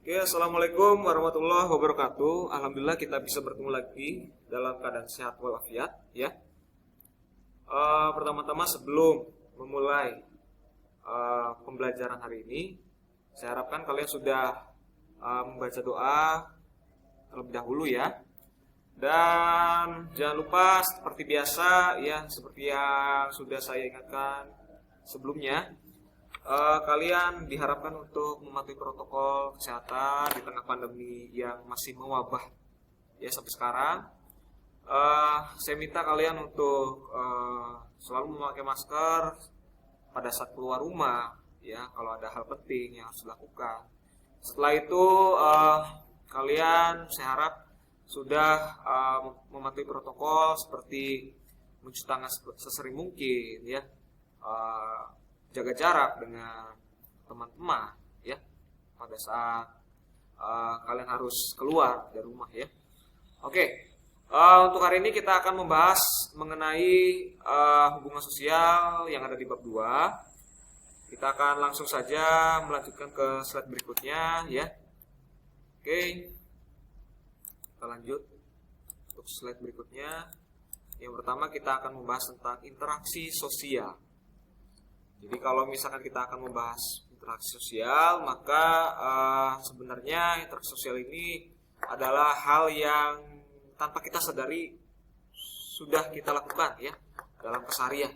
Oke, assalamualaikum warahmatullahi wabarakatuh. Alhamdulillah kita bisa bertemu lagi dalam keadaan sehat walafiat, ya. Pertama-tama sebelum memulai pembelajaran hari ini, saya harapkan kalian sudah membaca doa terlebih dahulu, ya. Dan jangan lupa seperti biasa, ya, seperti yang sudah saya ingatkan sebelumnya. Kalian diharapkan untuk mematuhi protokol kesehatan di tengah pandemi yang masih mewabah ya sampai sekarang. Saya minta kalian untuk selalu memakai masker pada saat keluar rumah, ya, kalau ada hal penting yang harus dilakukan. Setelah itu kalian saya harap sudah mematuhi protokol seperti mencuci tangan sesering mungkin, ya. Jaga jarak dengan teman-teman, ya, pada saat kalian harus keluar dari rumah, ya. Oke, untuk hari ini kita akan membahas mengenai hubungan sosial yang ada di bab 2. Kita akan langsung saja melanjutkan ke slide berikutnya, ya. Oke, kita lanjut untuk slide berikutnya. Yang pertama kita akan membahas tentang interaksi sosial. Jadi kalau misalkan kita akan membahas interaksi sosial, maka sebenarnya interaksi sosial ini adalah hal yang tanpa kita sadari sudah kita lakukan, ya, dalam keseharian.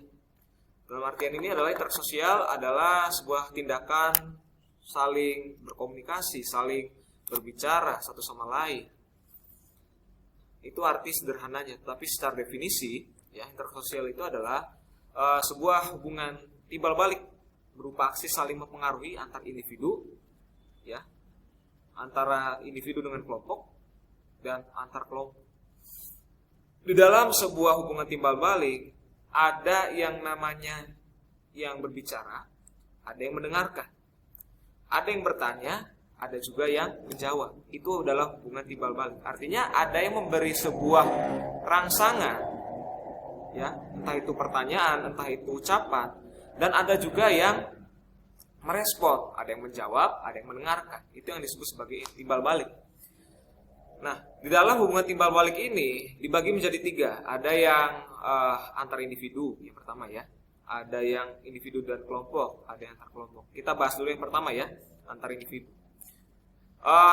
Dalam artian ini adalah interaksi sosial adalah sebuah tindakan saling berkomunikasi, saling berbicara satu sama lain. Itu arti sederhananya, tapi secara definisi, ya, interaksi sosial itu adalah sebuah hubungan timbal balik berupa aksi saling mempengaruhi antar individu, ya, antara individu dengan kelompok dan antar kelompok. Di dalam sebuah hubungan timbal balik ada yang namanya yang berbicara, ada yang mendengarkan, ada yang bertanya, ada juga yang menjawab. Itu adalah hubungan timbal balik. Artinya ada yang memberi sebuah rangsangan, ya, entah itu pertanyaan, entah itu ucapan. Dan ada juga yang merespon, ada yang menjawab, ada yang mendengarkan. Itu yang disebut sebagai timbal balik. Nah, di dalam hubungan timbal balik ini dibagi menjadi 3. Ada yang antar individu, yang pertama, ya. Ada yang individu dan kelompok, ada yang antar kelompok. Kita bahas dulu yang pertama, ya, antar individu.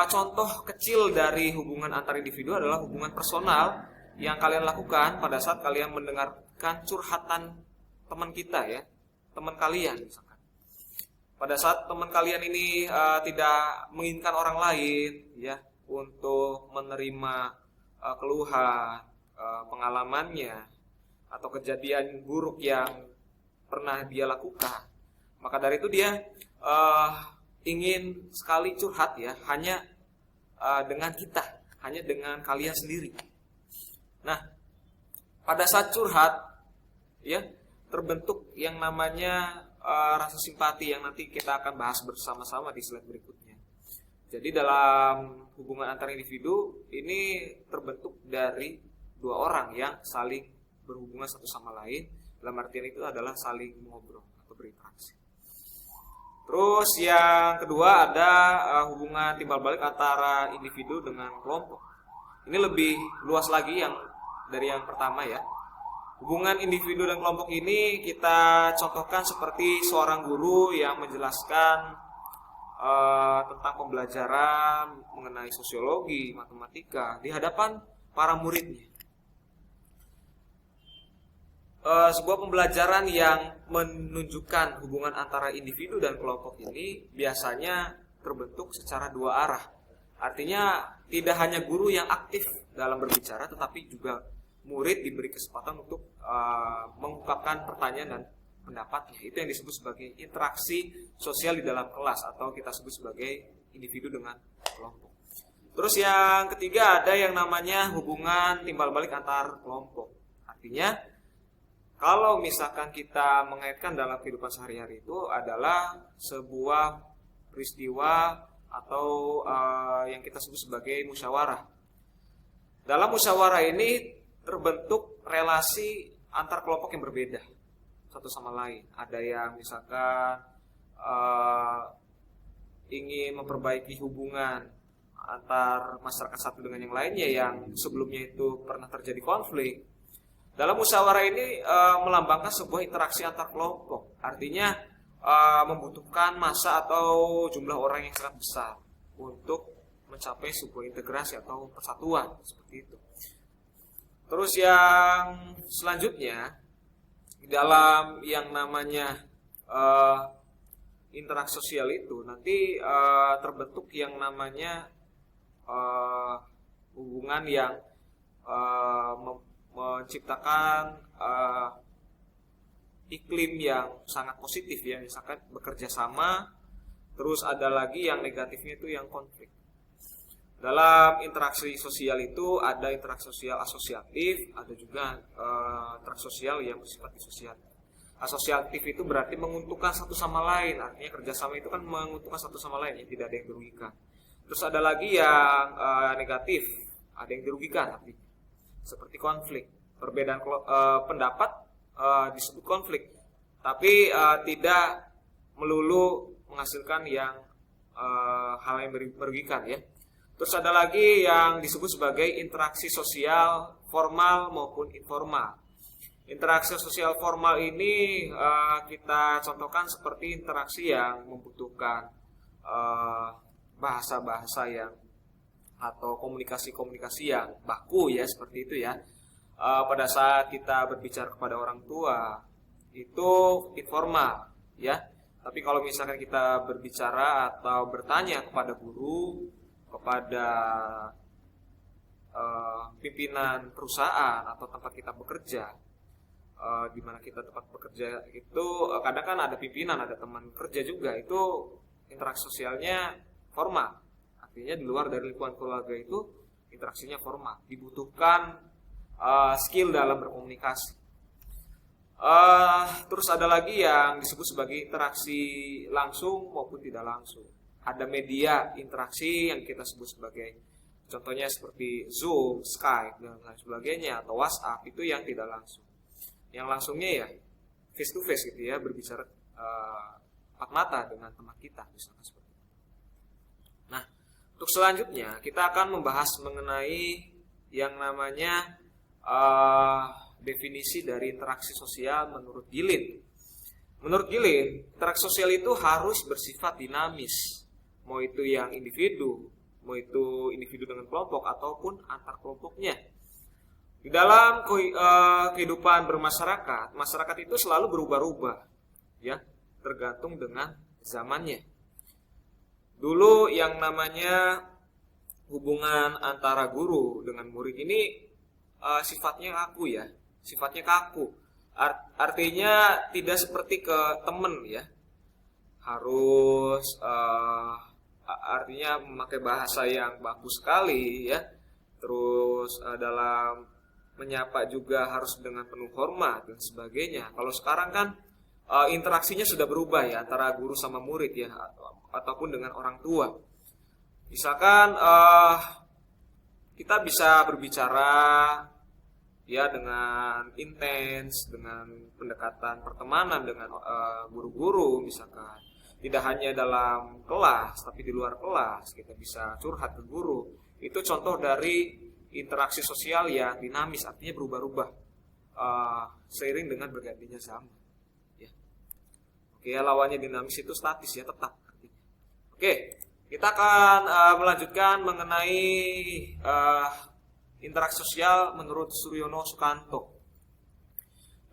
Contoh kecil dari hubungan antar individu adalah hubungan personal yang kalian lakukan pada saat kalian mendengarkan curhatan teman kita, ya. Teman kalian misalkan. Pada saat teman kalian ini tidak menginginkan orang lain, ya, untuk menerima keluhan, pengalamannya atau kejadian buruk yang pernah dia lakukan, maka dari itu dia ingin sekali curhat, ya, hanya dengan kita, hanya dengan kalian sendiri. Nah, pada saat curhat, ya, terbentuk yang namanya rasa simpati yang nanti kita akan bahas bersama-sama di slide berikutnya. Jadi dalam hubungan antar individu ini terbentuk dari 2 orang yang saling berhubungan satu sama lain. Dalam artian itu adalah saling mengobrol atau berinteraksi. Terus yang kedua ada hubungan timbal balik antara individu dengan kelompok. Ini lebih luas lagi dari yang pertama, ya. Hubungan individu dan kelompok ini kita contohkan seperti seorang guru yang menjelaskan tentang pembelajaran mengenai sosiologi, matematika di hadapan para muridnya. Sebuah pembelajaran yang menunjukkan hubungan antara individu dan kelompok ini biasanya terbentuk secara 2 arah. Artinya tidak hanya guru yang aktif dalam berbicara, tetapi juga murid diberi kesempatan untuk mengungkapkan pertanyaan dan pendapatnya. Itu yang disebut sebagai interaksi sosial di dalam kelas, atau kita sebut sebagai individu dengan kelompok. Terus yang ketiga ada yang namanya hubungan timbal balik antar kelompok. Artinya kalau misalkan kita mengaitkan dalam kehidupan sehari-hari, itu adalah sebuah peristiwa atau yang kita sebut sebagai musyawarah. Dalam musyawarah ini terbentuk relasi antar kelompok yang berbeda satu sama lain. Ada yang misalkan ingin memperbaiki hubungan antar masyarakat satu dengan yang lainnya yang sebelumnya itu pernah terjadi konflik. Dalam musyawarah ini melambangkan sebuah interaksi antar kelompok. Artinya membutuhkan massa atau jumlah orang yang sangat besar untuk mencapai sebuah integrasi atau persatuan seperti itu. Terus yang selanjutnya dalam yang namanya interaksi sosial itu nanti terbentuk yang namanya hubungan yang menciptakan iklim yang sangat positif ya, misalkan bekerja sama. Terus ada lagi yang negatifnya itu yang konflik. Dalam interaksi sosial itu ada interaksi sosial asosiatif, ada juga interaksi sosial yang bersifat disosiatif. Asosiatif itu berarti menguntungkan satu sama lain, artinya kerjasama itu kan menguntungkan satu sama lain, ya, tidak ada yang dirugikan. Terus ada lagi yang negatif, ada yang dirugikan, artinya seperti konflik. Perbedaan pendapat disebut konflik, tapi tidak melulu menghasilkan yang hal yang merugikan ya. Terus ada lagi yang disebut sebagai interaksi sosial formal maupun informal. Interaksi sosial formal ini kita contohkan seperti interaksi yang membutuhkan bahasa-bahasa yang atau komunikasi-komunikasi yang baku ya, seperti itu ya. Pada saat kita berbicara kepada orang tua itu informal ya. Tapi kalau misalkan kita berbicara atau bertanya kepada guru, kepada pimpinan perusahaan atau tempat kita bekerja, di mana kita tempat bekerja itu kadang kan ada pimpinan, ada teman kerja juga, itu interaksi sosialnya formal. Artinya di luar dari lingkungan keluarga itu interaksinya formal, dibutuhkan skill dalam berkomunikasi. Terus ada lagi yang disebut sebagai interaksi langsung maupun tidak langsung. Ada media interaksi yang kita sebut sebagai contohnya seperti Zoom, Skype dan lain sebagainya, atau WhatsApp, itu yang tidak langsung. Yang langsungnya ya face to face gitu ya, berbicara empat mata dengan teman kita misalnya seperti itu. Nah, untuk selanjutnya kita akan membahas mengenai yang namanya definisi dari interaksi sosial menurut Gilin. Menurut Gilin, interaksi sosial itu harus bersifat dinamis. Mau itu yang individu, mau itu individu dengan kelompok ataupun antar kelompoknya. Di dalam kehidupan bermasyarakat, masyarakat itu selalu berubah-ubah, ya, tergantung dengan zamannya. Dulu yang namanya hubungan antara guru dengan murid ini sifatnya kaku ya, sifatnya kaku. Artinya tidak seperti ke teman ya, harus artinya memakai bahasa yang bagus sekali ya. Terus dalam menyapa juga harus dengan penuh hormat dan sebagainya. Kalau sekarang kan interaksinya sudah berubah ya, antara guru sama murid ya, ataupun dengan orang tua. Misalkan kita bisa berbicara ya dengan intens, dengan pendekatan pertemanan dengan guru-guru misalkan. Tidak hanya dalam kelas, tapi di luar kelas kita bisa curhat ke guru. Itu contoh dari interaksi sosial yang dinamis, artinya berubah-ubah seiring dengan bergantinya zaman. Ya. Oke, lawannya dinamis itu statis ya, tetap. Oke, kita akan melanjutkan mengenai interaksi sosial menurut Suryono Sukanto.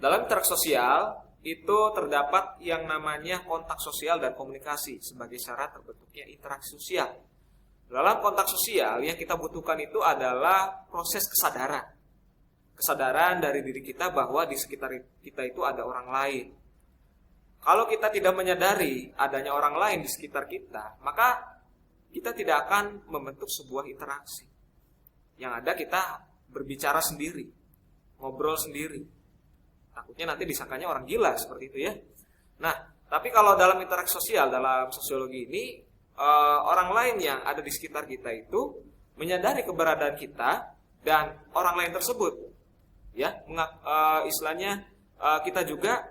Dalam interaksi sosial itu terdapat yang namanya kontak sosial dan komunikasi sebagai syarat terbentuknya interaksi sosial. Dalam kontak sosial yang kita butuhkan itu adalah proses kesadaran. Kesadaran dari diri kita bahwa di sekitar kita itu ada orang lain. Kalau kita tidak menyadari adanya orang lain di sekitar kita, maka kita tidak akan membentuk sebuah interaksi. Yang ada kita berbicara sendiri, ngobrol sendiri. Takutnya nanti disangkanya orang gila seperti itu ya. Nah, tapi kalau dalam interaksi sosial, dalam sosiologi ini, orang lain yang ada di sekitar kita itu menyadari keberadaan kita dan orang lain tersebut, ya, istilahnya kita juga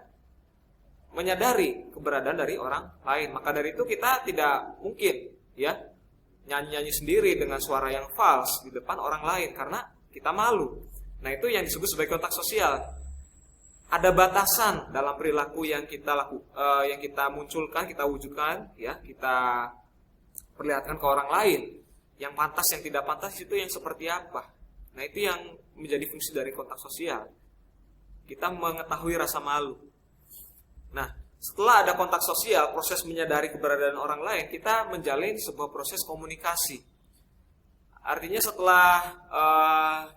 menyadari keberadaan dari orang lain. Maka dari itu kita tidak mungkin ya nyanyi-nyanyi sendiri dengan suara yang false di depan orang lain karena kita malu. Nah, itu yang disebut sebagai kontak sosial. Ada batasan dalam perilaku yang kita munculkan, kita wujudkan, ya, kita perlihatkan ke orang lain. Yang pantas, yang tidak pantas itu yang seperti apa. Nah, itu yang menjadi fungsi dari kontak sosial. Kita mengetahui rasa malu. Nah, setelah ada kontak sosial, proses menyadari keberadaan orang lain, kita menjalin sebuah proses komunikasi. Artinya setelah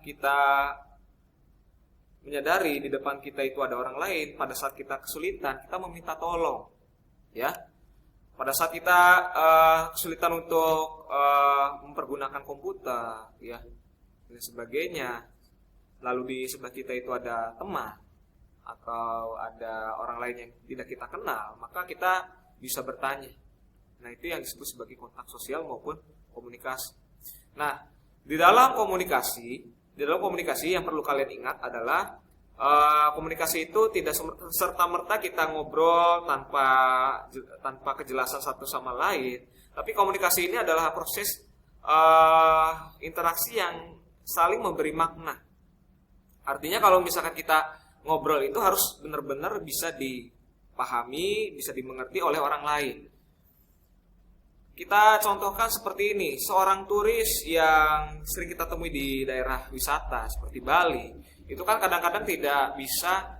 kita menyadari di depan kita itu ada orang lain, pada saat kita kesulitan, kita meminta tolong, ya. Pada saat kita kesulitan untuk mempergunakan komputer, ya, dan sebagainya, lalu di sebelah kita itu ada teman atau ada orang lain yang tidak kita kenal, maka kita bisa bertanya. Nah, itu yang disebut sebagai kontak sosial maupun komunikasi. Nah, di dalam komunikasi yang perlu kalian ingat adalah komunikasi itu tidak serta-merta kita ngobrol tanpa kejelasan satu sama lain. Tapi komunikasi ini adalah proses interaksi yang saling memberi makna. Artinya kalau misalkan kita ngobrol itu harus benar-benar bisa dipahami, bisa dimengerti oleh orang lain. Kita contohkan seperti ini, seorang turis yang sering kita temui di daerah wisata seperti Bali, itu kan kadang-kadang tidak bisa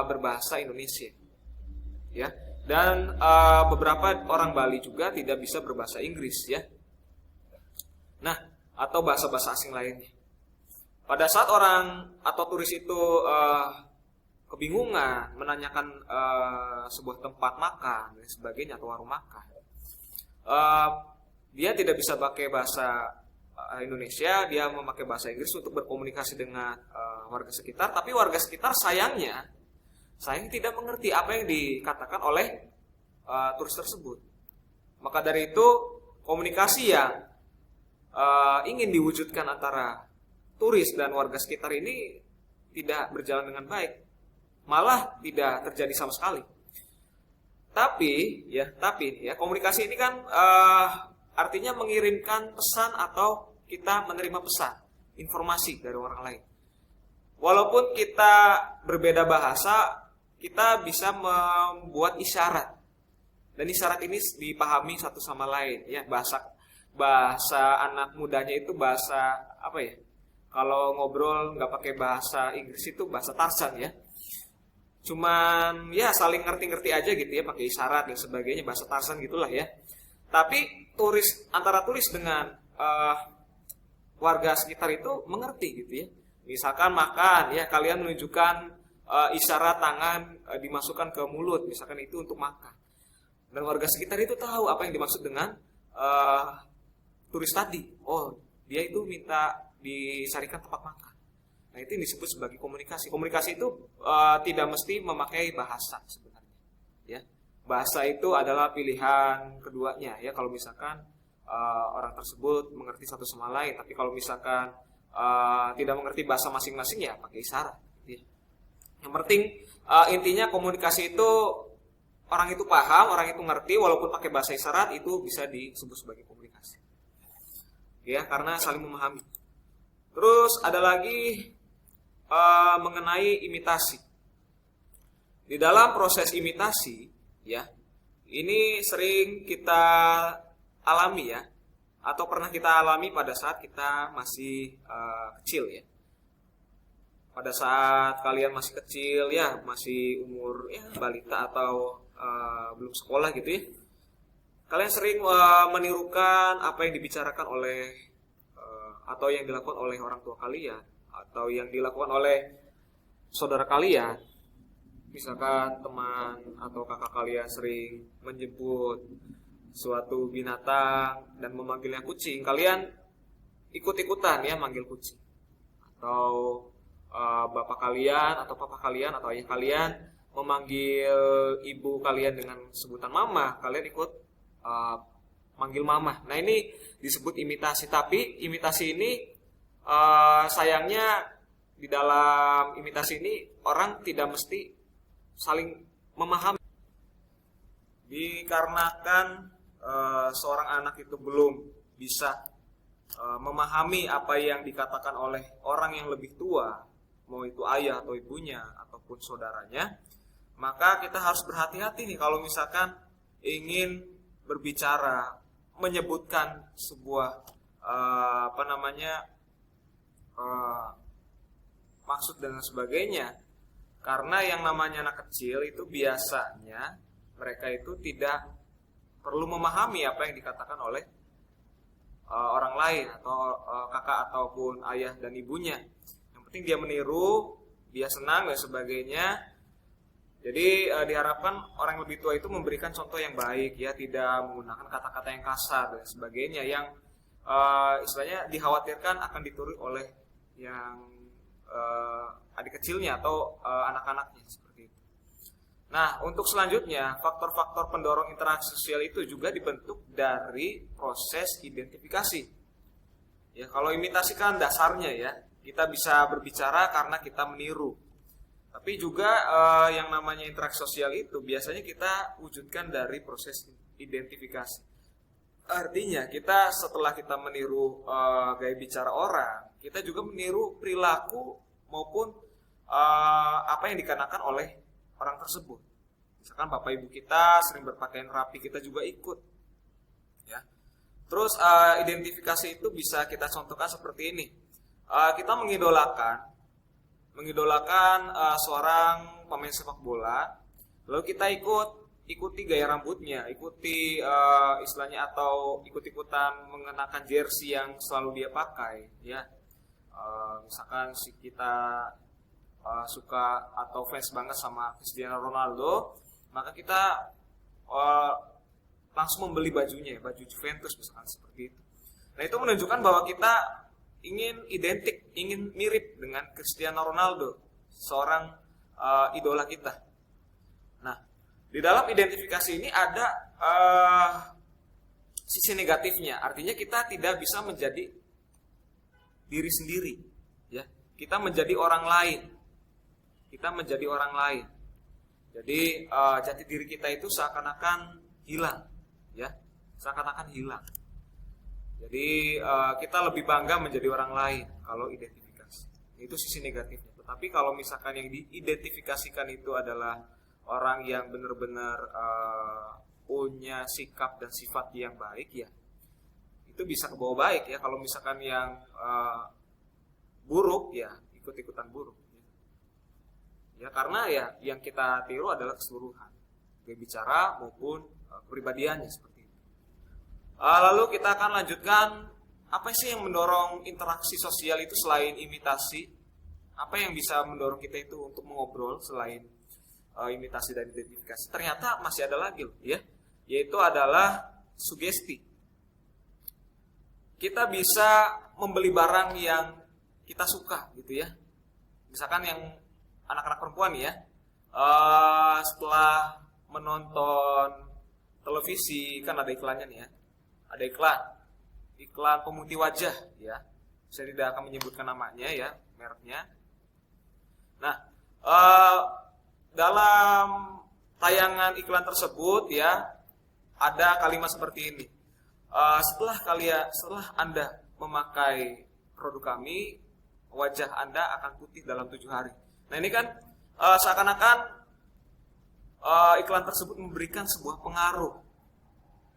berbahasa Indonesia, ya. Dan beberapa orang Bali juga tidak bisa berbahasa Inggris, ya. Nah, atau bahasa-bahasa asing lainnya. Pada saat orang atau turis itu kebingungan menanyakan sebuah tempat makan dan sebagainya atau warung makan, dia tidak bisa pakai bahasa Indonesia, dia memakai bahasa Inggris untuk berkomunikasi dengan warga sekitar. Tapi warga sekitar sayangnya tidak mengerti apa yang dikatakan oleh turis tersebut. Maka dari itu komunikasi yang ingin diwujudkan antara turis dan warga sekitar ini tidak berjalan dengan baik, malah tidak terjadi sama sekali. Tapi komunikasi ini kan artinya mengirimkan pesan atau kita menerima pesan, informasi dari orang lain. Walaupun kita berbeda bahasa, kita bisa membuat isyarat, dan isyarat ini dipahami satu sama lain. Ya, bahasa anak mudanya itu bahasa apa ya? Kalau ngobrol nggak pakai bahasa Inggris itu bahasa Tarzan, ya. Cuman ya saling ngerti-ngerti aja gitu ya, pakai isyarat dan sebagainya, bahasa Tarzan gitulah ya. Tapi antara turis dengan warga sekitar itu mengerti gitu ya. Misalkan makan ya, kalian menunjukkan isyarat tangan dimasukkan ke mulut, misalkan itu untuk makan. Dan warga sekitar itu tahu apa yang dimaksud dengan turis tadi. Oh, dia itu minta disarikan tempat makan. Nah, itu disebut sebagai komunikasi. Komunikasi itu tidak mesti memakai bahasa sebenarnya. Ya, bahasa itu adalah pilihan keduanya. Ya, kalau misalkan orang tersebut mengerti satu sama lain. Tapi kalau misalkan tidak mengerti bahasa masing-masing, ya pakai isyarat. Ya. Yang penting intinya komunikasi itu orang itu paham, orang itu ngerti, walaupun pakai bahasa isyarat itu bisa disebut sebagai komunikasi. Ya, karena saling memahami. Terus ada lagi mengenai imitasi. Di dalam proses imitasi, ya, ini sering kita alami ya, atau pernah kita alami pada saat kita masih kecil ya. Pada saat kalian masih kecil ya, masih umur ya balita atau belum sekolah gitu ya, kalian sering menirukan apa yang dibicarakan oleh atau yang dilakukan oleh orang tua kalian, atau yang dilakukan oleh saudara kalian. Misalkan teman atau kakak kalian sering menjemput suatu binatang dan memanggilnya kucing, kalian ikut-ikutan ya manggil kucing. Atau bapak kalian atau papa kalian atau ayah kalian memanggil ibu kalian dengan sebutan mama, kalian ikut manggil mama. Nah, ini disebut imitasi. Tapi imitasi ini sayangnya di dalam imitasi ini orang tidak mesti saling memahami. Dikarenakan seorang anak itu belum bisa memahami apa yang dikatakan oleh orang yang lebih tua, mau itu ayah atau ibunya ataupun saudaranya, maka kita harus berhati-hati nih kalau misalkan ingin berbicara, menyebutkan sebuah maksud dan sebagainya. Karena yang namanya anak kecil itu biasanya mereka itu tidak perlu memahami apa yang dikatakan oleh orang lain atau kakak ataupun ayah dan ibunya. Yang penting dia meniru, dia senang dan sebagainya. Jadi diharapkan orang yang lebih tua itu memberikan contoh yang baik, ya, tidak menggunakan kata-kata yang kasar dan sebagainya yang istilahnya dikhawatirkan akan ditiru oleh yang adik kecilnya atau anak-anaknya seperti itu. Nah, untuk selanjutnya, faktor-faktor pendorong interaksi sosial itu juga dibentuk dari proses identifikasi. Ya, kalau imitasi kan dasarnya ya, kita bisa berbicara karena kita meniru. Tapi juga yang namanya interaksi sosial itu biasanya kita wujudkan dari proses identifikasi. Artinya kita setelah kita meniru gaya bicara orang, kita juga meniru perilaku maupun apa yang dikenakan oleh orang tersebut. Misalkan bapak ibu kita sering berpakaian rapi, kita juga ikut. Ya. Terus identifikasi itu bisa kita contohkan seperti ini. Kita mengidolakan seorang pemain sepak bola, lalu kita ikuti gaya rambutnya, ikuti istilahnya atau ikut-ikutan mengenakan jersey yang selalu dia pakai, ya. Misalkan si kita suka atau fans banget sama Cristiano Ronaldo, maka kita langsung membeli bajunya, baju Juventus misalkan seperti itu. Nah, itu menunjukkan bahwa kita ingin identik, ingin mirip dengan Cristiano Ronaldo, seorang idola kita. Nah, di dalam identifikasi ini ada sisi negatifnya, artinya kita tidak bisa menjadi diri sendiri, ya. Kita menjadi orang lain. Jadi jati diri kita itu seakan-akan hilang, ya, seakan-akan hilang. Jadi kita lebih bangga menjadi orang lain kalau identifikasi. Itu sisi negatifnya. Tetapi kalau misalkan yang diidentifikasikan itu adalah orang yang benar-benar punya sikap dan sifat yang baik, ya, itu bisa ke bawah baik, ya. Kalau misalkan yang buruk, ya ikut-ikutan buruk. Ya, karena ya yang kita tiru adalah keseluruhan, gaya bicara maupun kepribadiannya seperti itu. Lalu kita akan lanjutkan, apa sih yang mendorong interaksi sosial itu selain imitasi? Apa yang bisa mendorong kita itu untuk mengobrol selain imitasi dan identifikasi? Ternyata masih ada lagi loh, ya, yaitu adalah sugesti. Kita bisa membeli barang yang kita suka, gitu ya. Misalkan yang anak-anak perempuan ya, setelah menonton televisi kan ada iklannya nih ya, ada iklan pemutih wajah, ya. Saya tidak akan menyebutkan namanya, ya, mereknya. Nah, dalam tayangan iklan tersebut, ya, ada kalimat seperti ini. Setelah Anda memakai produk kami, wajah Anda akan putih dalam 7 hari. Nah, ini kan seakan-akan iklan tersebut memberikan sebuah pengaruh,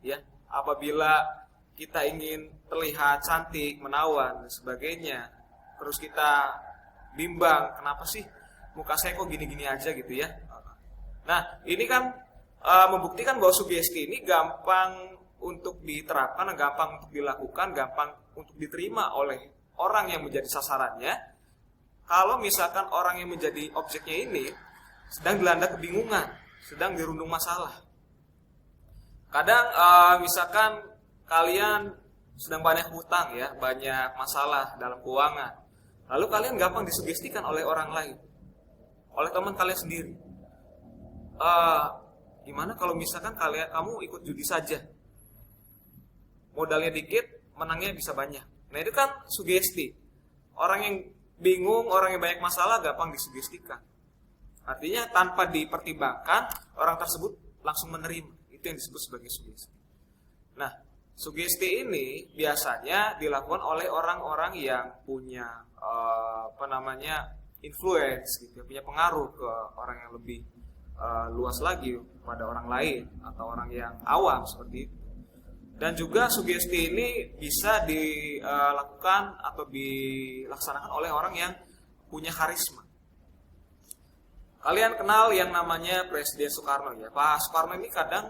ya. Apabila kita ingin terlihat cantik, menawan dan sebagainya, terus kita bimbang, kenapa sih muka saya kok gini-gini aja gitu ya. Nah, ini kan membuktikan bahwa sugesti ini gampang untuk diterapkan, gampang untuk dilakukan, gampang untuk diterima oleh orang yang menjadi sasarannya. Kalau misalkan orang yang menjadi objeknya ini sedang dilanda kebingungan, sedang dirundung masalah. Kadang misalkan kalian sedang banyak hutang, ya, banyak masalah dalam keuangan. Lalu kalian gampang disugestikan oleh orang lain, oleh teman kalian sendiri. Gimana kalau misalkan kamu ikut judi saja? Modalnya dikit, menangnya bisa banyak. Nah, itu kan sugesti. Orang yang bingung, orang yang banyak masalah gampang disugestikan. Artinya tanpa dipertimbangkan, orang tersebut langsung menerima. Itu yang disebut sebagai sugesti. Nah, sugesti ini biasanya dilakukan oleh orang-orang yang punya influence gitu, punya pengaruh ke orang yang lebih luas lagi pada orang lain atau orang yang awam seperti itu. Dan juga sugesti ini bisa dilakukan atau dilaksanakan oleh orang yang punya karisma. Kalian kenal yang namanya Presiden Soekarno ya. Pak Soekarno ini kadang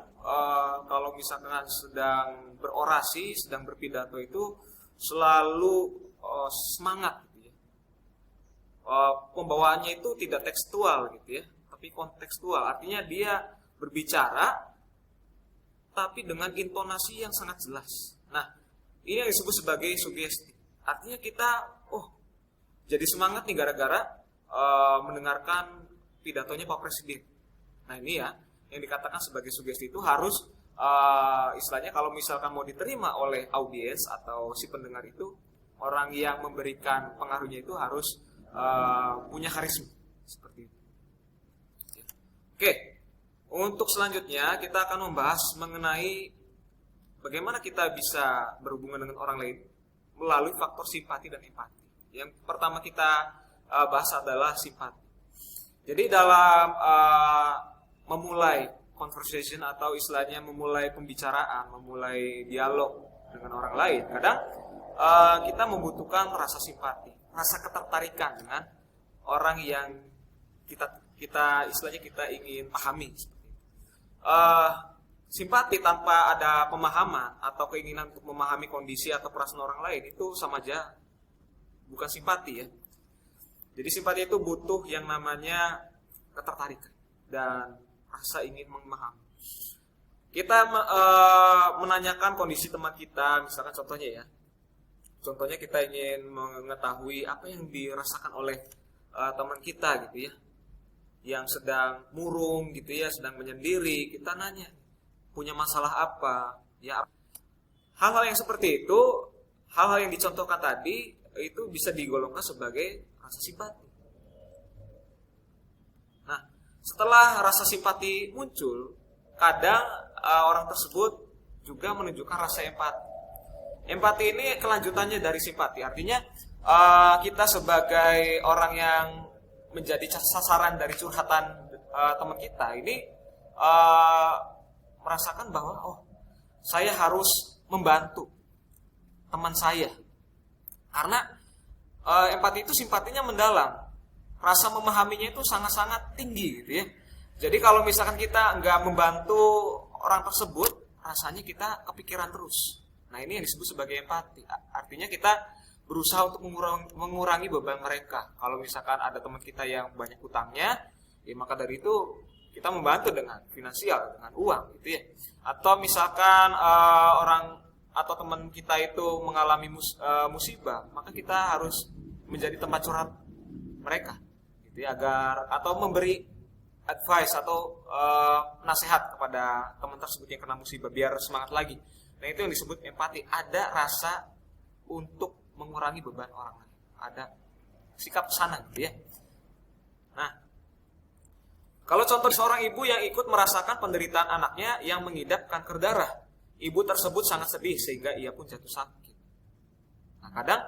kalau misalkan sedang berorasi, sedang berpidato itu selalu semangat gitu ya. Pembawaannya itu tidak tekstual gitu ya, tapi kontekstual. Artinya dia berbicara tapi dengan intonasi yang sangat jelas. Nah, ini yang disebut sebagai sugesti. Artinya kita jadi semangat nih gara-gara mendengarkan pidatonya Pak Presiden. Nah, ini ya yang dikatakan sebagai sugesti itu harus istilahnya kalau misalkan mau diterima oleh audiens atau si pendengar itu, orang yang memberikan pengaruhnya itu harus punya karisma seperti itu. Oke, untuk selanjutnya kita akan membahas mengenai bagaimana kita bisa berhubungan dengan orang lain melalui faktor simpati dan empati. Yang pertama kita bahas adalah simpati. Jadi dalam memulai conversation atau istilahnya memulai pembicaraan, memulai dialog dengan orang lain, kadang kita membutuhkan rasa simpati, rasa ketertarikan dengan orang yang kita istilahnya kita ingin pahami. Simpati tanpa ada pemahaman atau keinginan untuk memahami kondisi atau perasaan orang lain itu sama aja bukan simpati ya. Jadi simpati itu butuh yang namanya ketertarikan dan rasa ingin memahami. Kita menanyakan kondisi teman kita, misalkan contohnya ya. Contohnya kita ingin mengetahui apa yang dirasakan oleh teman kita gitu ya, yang sedang murung gitu ya, sedang menyendiri. Kita nanya, punya masalah apa? Ya, hal-hal yang seperti itu, hal-hal yang dicontohkan tadi itu bisa digolongkan sebagai rasa simpati. Nah, setelah rasa simpati muncul, kadang orang tersebut juga menunjukkan rasa empati. Empati ini kelanjutannya dari simpati. Artinya kita sebagai orang yang menjadi sasaran dari curhatan teman kita ini merasakan bahwa saya harus membantu teman saya. Karena empati itu simpatinya mendalam. Rasa memahaminya itu sangat-sangat tinggi gitu ya. Jadi kalau misalkan kita nggak membantu orang tersebut, rasanya kita kepikiran terus. Nah, ini yang disebut sebagai empati. Artinya kita berusaha untuk mengurangi beban mereka. Kalau misalkan ada teman kita yang banyak utangnya, ya maka dari itu kita membantu dengan finansial, dengan uang gitu ya. Atau misalkan orang atau teman kita itu mengalami musibah, maka kita harus menjadi tempat curhat mereka gitu ya, agar atau memberi advice atau nasihat kepada teman tersebut yang kena musibah biar semangat lagi. Nah, itu yang disebut empati. Ada rasa untuk mengurangi beban orang lain. Ada sikap sana gitu ya. Nah, kalau contoh seorang ibu yang ikut merasakan penderitaan anaknya yang mengidap kanker darah, ibu tersebut sangat sedih sehingga ia pun jatuh sakit. Nah, kadang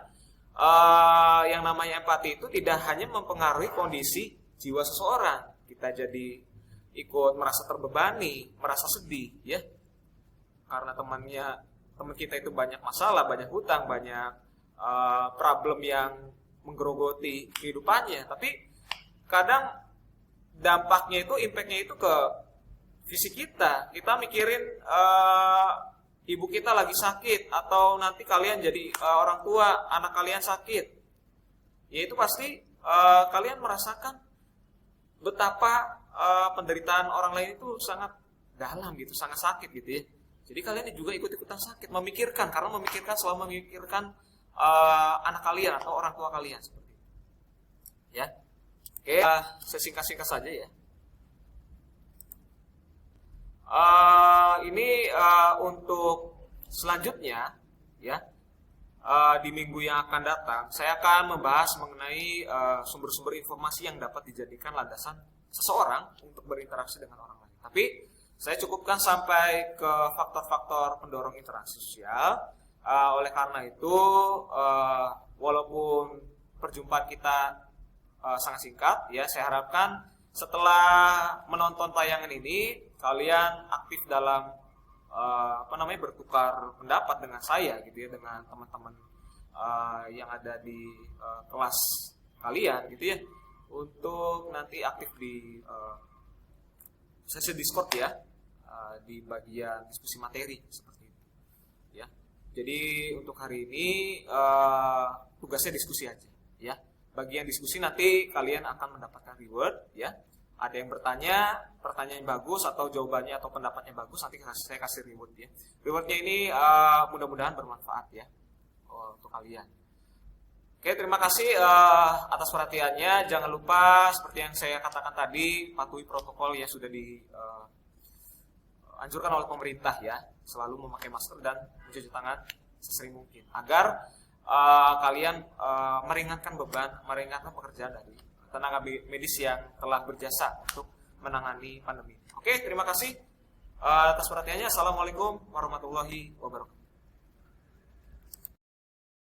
yang namanya empati itu tidak hanya mempengaruhi kondisi jiwa seseorang. Kita jadi ikut merasa terbebani, merasa sedih ya. Karena teman kita itu banyak masalah, banyak hutang, banyak problem yang menggerogoti kehidupannya. Tapi kadang dampaknya itu, impactnya itu ke fisik kita. Kita mikirin ibu kita lagi sakit, atau nanti kalian jadi orang tua, anak kalian sakit. Ya itu pasti kalian merasakan betapa penderitaan orang lain itu sangat dalam gitu, sangat sakit gitu ya. Jadi kalian juga ikut-ikutan sakit, memikirkan, karena selalu memikirkan anak kalian atau orang tua kalian seperti itu. Ya, oke, sesingkat-singkat saja ya. Ini untuk selanjutnya ya, di minggu yang akan datang saya akan membahas mengenai sumber-sumber informasi yang dapat dijadikan landasan seseorang untuk berinteraksi dengan orang lain. Tapi Saya cukupkan sampai ke faktor-faktor pendorong interaksi sosial. Oleh karena itu, walaupun perjumpaan kita sangat singkat, ya, saya harapkan setelah menonton tayangan ini kalian aktif dalam bertukar pendapat dengan saya, gitu ya, dengan teman-teman yang ada di kelas kalian, gitu ya, untuk nanti aktif di sesi Discord, ya, di bagian diskusi materi seperti itu, ya. Jadi untuk hari ini tugasnya diskusi aja, ya. Bagian diskusi nanti kalian akan mendapatkan reward, ya. Ada yang bertanya, pertanyaan yang bagus atau jawabannya atau pendapatnya bagus, nanti saya kasih reward, ya. Rewardnya ini mudah-mudahan bermanfaat, ya, untuk kalian. Oke, terima kasih atas perhatiannya. Jangan lupa seperti yang saya katakan tadi, patuhi protokol yang sudah dianjurkan oleh pemerintah, ya. Selalu memakai masker dan mencuci tangan sesering mungkin agar kalian meringankan beban, meringankan pekerjaan dari tenaga medis yang telah berjasa untuk menangani pandemi. Oke, terima kasih atas perhatiannya. Assalamualaikum warahmatullahi wabarakatuh.